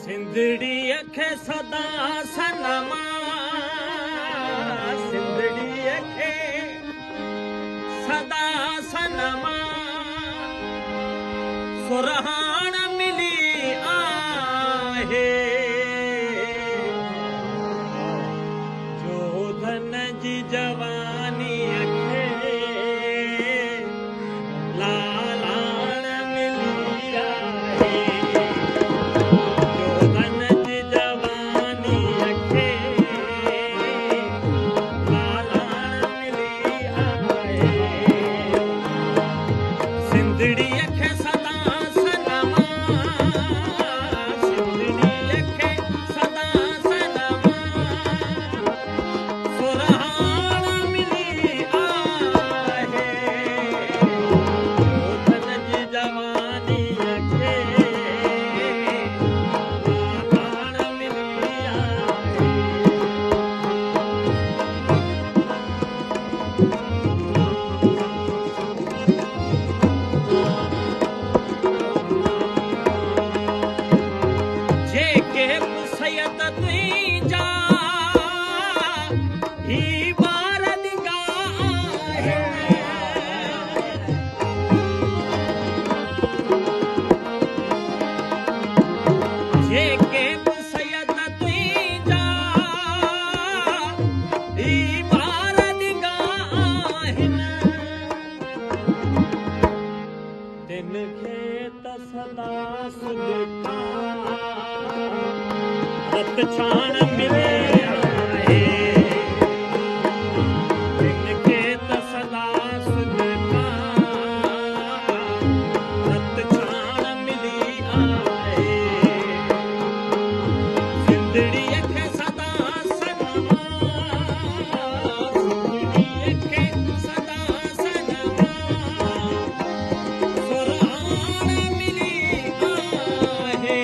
सिंधड़ी अखे सदा सनमा सिंधड़ी अखे सदा सनमा सुरहान मिली आहे जो धन जी जवानी अखे लालाण मिली आहे जो धन जी जवानी अखे लालाण मिली आहे सिंधड़ी अखे छान मिले आहे तिनखे त सदा सुलका रत छान मिली आहे सिंधड़ी अखे सदा सनमा सिंधड़ी अखे सदा सनमा सुरहान मिली आहे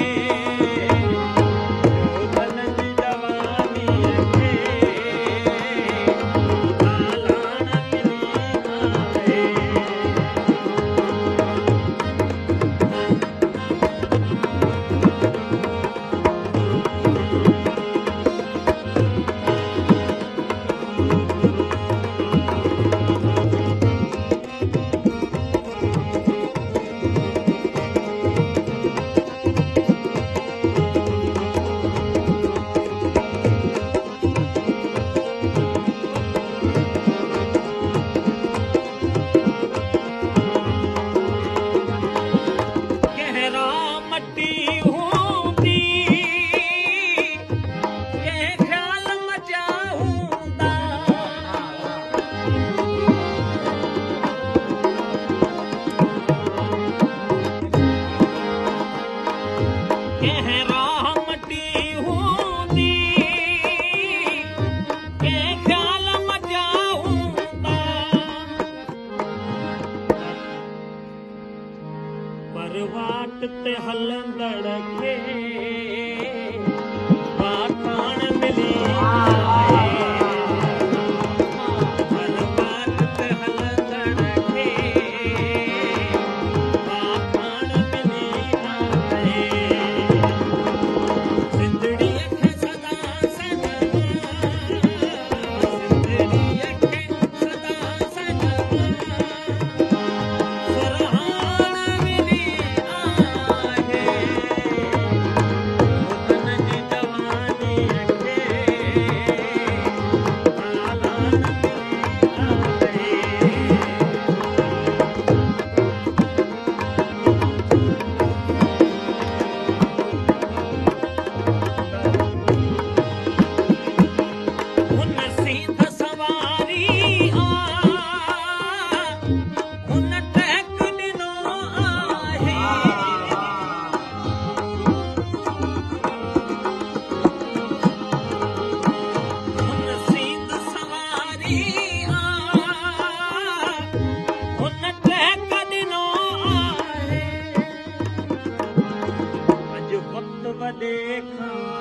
वाट ते हलंदड़ खे वाखाण मिली आहे वाट ते हलंदड़ खे वाखाण मिली आहे सिंधड़ी अखे सदा सनमा सिंधड़ी अखे सदा सनमा सुरहान मिली देखा